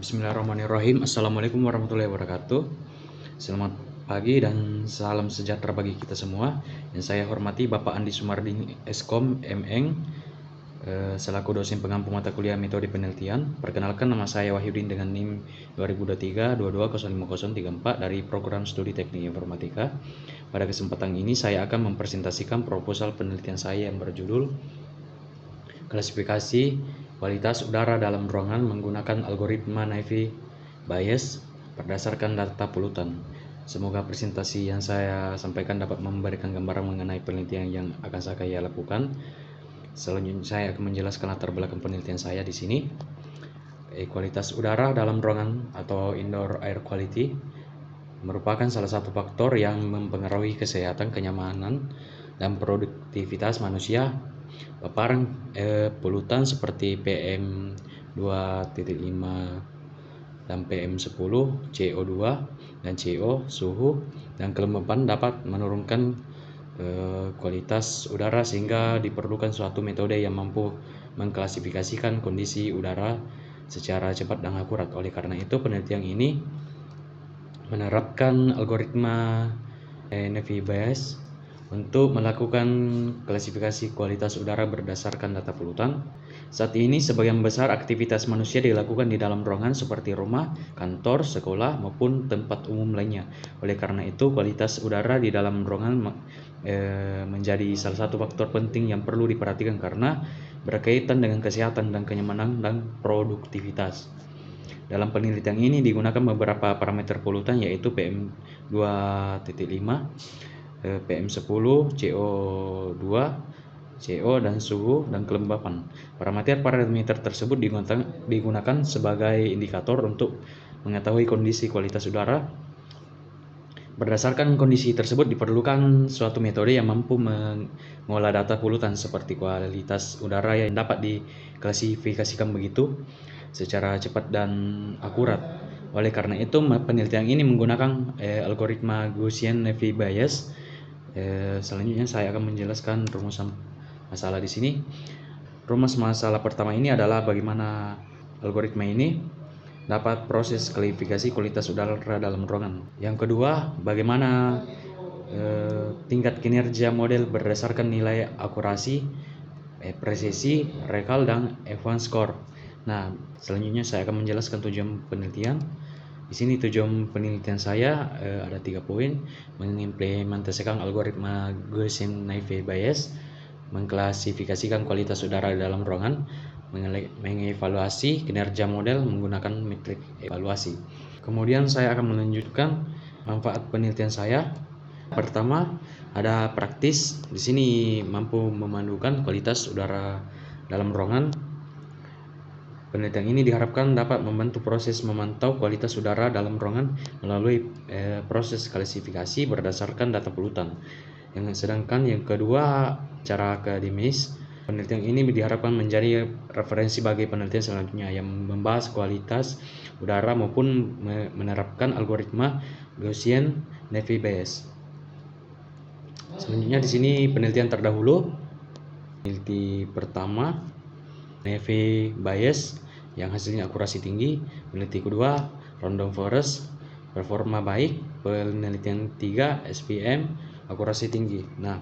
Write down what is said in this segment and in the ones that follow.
Bismillahirrahmanirrahim. Assalamualaikum warahmatullahi wabarakatuh. Selamat pagi dan salam sejahtera bagi kita semua. Yang saya hormati Bapak Andi Sumardi Eskom MN selaku dosen pengampu mata kuliah metode penelitian. Perkenalkan, nama saya Wahyudin dengan NIM 2023 22055034 dari program studi teknik informatika. Pada kesempatan ini saya akan mempresentasikan proposal penelitian saya yang berjudul klasifikasi kualitas udara dalam ruangan menggunakan algoritma Naive Bayes berdasarkan data polutan. Semoga presentasi yang saya sampaikan dapat memberikan gambaran mengenai penelitian yang akan saya lakukan. Selanjutnya saya akan menjelaskan latar belakang penelitian saya di sini. Kualitas udara dalam ruangan atau indoor air quality merupakan salah satu faktor yang mempengaruhi kesehatan, kenyamanan, dan produktivitas manusia. Paparan polutan seperti PM2.5 dan PM10, CO2 dan CO, suhu dan kelembapan dapat menurunkan kualitas udara, sehingga diperlukan suatu metode yang mampu mengklasifikasikan kondisi udara secara cepat dan akurat. Oleh karena itu, penelitian ini menerapkan algoritma Naive Bayes untuk melakukan klasifikasi kualitas udara berdasarkan data polutan. Saat ini sebagian besar aktivitas manusia dilakukan di dalam ruangan seperti rumah, kantor, sekolah, maupun tempat umum lainnya. Oleh karena itu, kualitas udara di dalam ruangan menjadi salah satu faktor penting yang perlu diperhatikan karena berkaitan dengan kesehatan dan kenyamanan dan produktivitas. Dalam penelitian ini digunakan beberapa parameter polutan, yaitu PM2.5, PM10, CO2, CO, dan suhu dan kelembapan. Parameter tersebut digunakan sebagai indikator untuk mengetahui kondisi kualitas udara. Berdasarkan kondisi tersebut diperlukan suatu metode yang mampu mengolah data polutan seperti kualitas udara yang dapat diklasifikasikan begitu secara cepat dan akurat. Oleh karena itu, penelitian ini menggunakan algoritma Gaussian-Naive Bayes. Selanjutnya saya akan menjelaskan rumusan masalah di sini. Rumus masalah pertama ini adalah bagaimana algoritma ini dapat proses klasifikasi kualitas udara dalam ruangan. Yang kedua, bagaimana tingkat kinerja model berdasarkan nilai akurasi, presisi, recall, dan Evans score. Nah, selanjutnya saya akan menjelaskan tujuan penelitian. Di sini tujuan penelitian saya ada 3 poin: mengimplementasikan algoritma Gaussian-Naive Bayes, mengklasifikasikan kualitas udara dalam ruangan, mengevaluasi kinerja model menggunakan metrik evaluasi. Kemudian saya akan melanjutkan manfaat penelitian saya. Pertama, ada praktis. Di sini mampu memandukan kualitas udara dalam ruangan. Penelitian ini diharapkan dapat membantu proses memantau kualitas udara dalam ruangan melalui proses klasifikasi berdasarkan data polutan. Sedangkan yang kedua, cara akademis. Penelitian ini diharapkan menjadi referensi bagi penelitian selanjutnya yang membahas kualitas udara maupun menerapkan algoritma Gaussian-Naive Bayes. Selanjutnya di sini penelitian terdahulu. Penelitian pertama, Naive Bayes yang hasilnya akurasi tinggi. Penelitian kedua, Random Forest, performa baik. Penelitian 3, SPM, akurasi tinggi. Nah,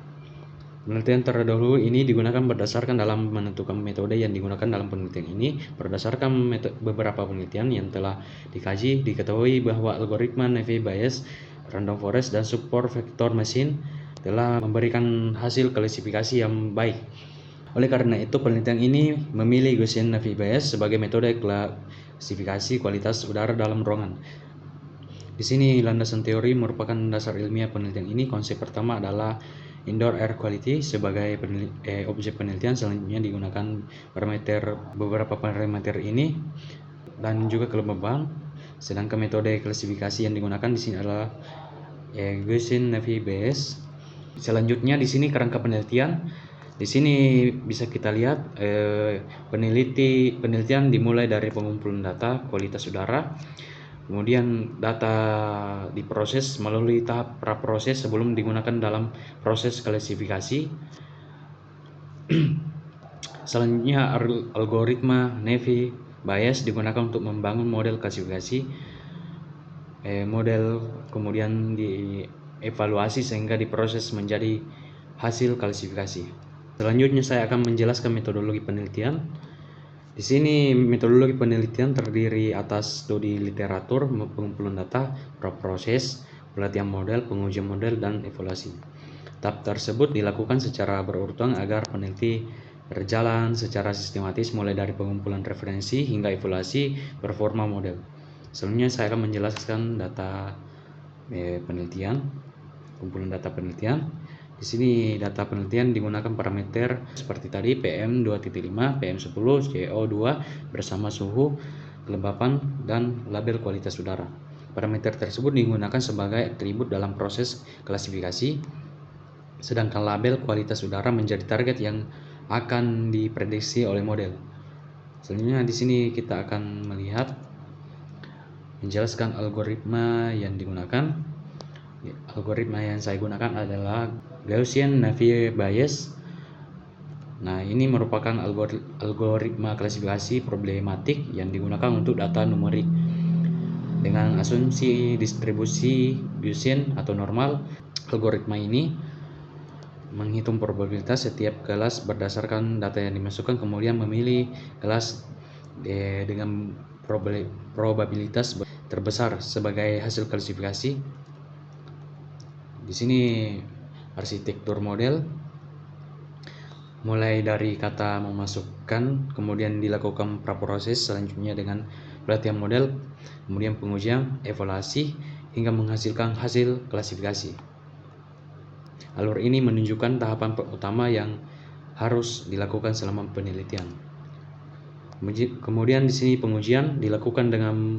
penelitian terdahulu ini digunakan berdasarkan dalam menentukan metode yang digunakan dalam penelitian ini. Berdasarkan beberapa penelitian yang telah dikaji, diketahui bahwa algoritma Naive Bayes, Random Forest, dan Support Vector Machine telah memberikan hasil klasifikasi yang baik. Oleh karena itu, penelitian ini memilih Gaussian-Naive Bayes sebagai metode klasifikasi kualitas udara dalam ruangan. Di sini landasan teori merupakan dasar ilmiah penelitian ini. Konsep pertama adalah indoor air quality sebagai objek penelitian. Selanjutnya digunakan beberapa parameter ini dan juga kelembaban. Sedangkan metode klasifikasi yang digunakan di sini adalah Gaussian-Naive Bayes. Selanjutnya di sini kerangka penelitian. Di sini bisa kita lihat penelitian dimulai dari pengumpulan data kualitas udara. Kemudian data diproses melalui tahap praproses sebelum digunakan dalam proses klasifikasi. Selanjutnya algoritma Naive Bayes digunakan untuk membangun model klasifikasi, model kemudian dievaluasi sehingga diproses menjadi hasil klasifikasi. Selanjutnya saya akan menjelaskan metodologi penelitian. Di sini metodologi penelitian terdiri atas studi literatur, pengumpulan data, proses, pelatihan model, pengujian model, dan evaluasi. Tahap tersebut dilakukan secara berurutan agar peneliti berjalan secara sistematis mulai dari pengumpulan referensi hingga evaluasi performa model. Selanjutnya saya akan menjelaskan data penelitian, kumpulan data penelitian. Di sini data penelitian digunakan parameter seperti tadi PM2.5, PM10, CO2 bersama suhu, kelembapan, dan label kualitas udara. Parameter tersebut digunakan sebagai atribut dalam proses klasifikasi, sedangkan label kualitas udara menjadi target yang akan diprediksi oleh model. Selanjutnya di sini kita akan menjelaskan algoritma yang digunakan. Algoritma yang saya gunakan adalah Gaussian Navier Bayes. Nah, ini merupakan algoritma klasifikasi problematik yang digunakan untuk data numerik dengan asumsi distribusi Gaussian atau normal. Algoritma ini menghitung probabilitas setiap kelas berdasarkan data yang dimasukkan, kemudian memilih kelas dengan probabilitas terbesar sebagai hasil klasifikasi. Di sini arsitektur model mulai dari kata memasukkan, kemudian dilakukan praproses, selanjutnya dengan pelatihan model, kemudian pengujian, evaluasi, hingga menghasilkan hasil klasifikasi. Alur ini menunjukkan tahapan utama yang harus dilakukan selama penelitian. Kemudian di sini pengujian dilakukan dengan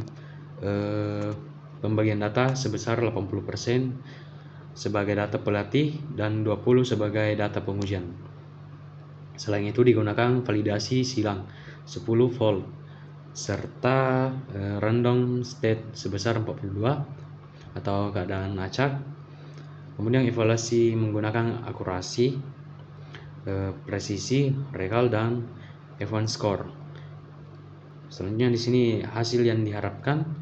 pembagian data sebesar 80% sebagai data pelatih dan 20% sebagai data pengujian. Selain itu digunakan validasi silang 10 volt serta random state sebesar 42 atau keadaan acak. Kemudian evaluasi menggunakan akurasi, presisi, recall, dan F1 score. Selanjutnya di sini hasil yang diharapkan.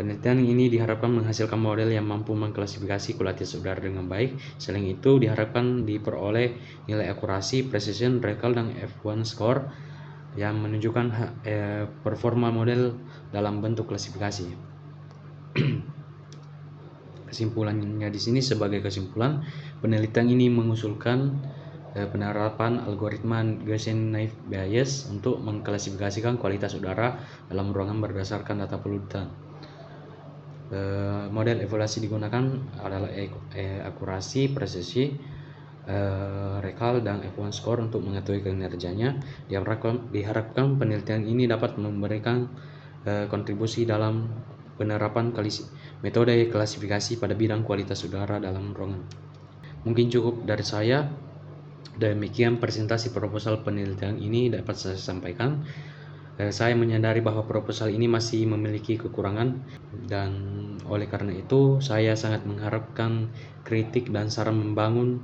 Penelitian ini diharapkan menghasilkan model yang mampu mengklasifikasi kualitas udara dengan baik. Selain itu diharapkan diperoleh nilai akurasi, precision, recall, dan F1 score yang menunjukkan performa model dalam bentuk klasifikasi. Kesimpulannya di sini, sebagai kesimpulan, penelitian ini mengusulkan penerapan algoritma Gaussian Navier Bayes untuk mengklasifikasikan kualitas udara dalam ruangan berdasarkan data polutan. Model evaluasi digunakan adalah akurasi, presisi, recall, dan F1 score untuk mengetahui kinerjanya. Diharapkan penelitian ini dapat memberikan kontribusi dalam penerapan metode klasifikasi pada bidang kualitas udara dalam ruangan. Mungkin cukup dari saya. Demikian presentasi proposal penelitian ini dapat saya sampaikan. Saya menyadari bahwa proposal ini masih memiliki kekurangan, dan oleh karena itu saya sangat mengharapkan kritik dan saran membangun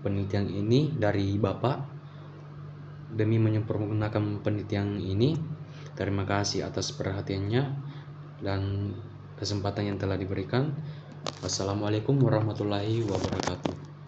penelitian ini dari Bapak demi menyempurnakan penelitian ini. Terima kasih atas perhatiannya dan kesempatan yang telah diberikan. Wassalamualaikum warahmatullahi wabarakatuh.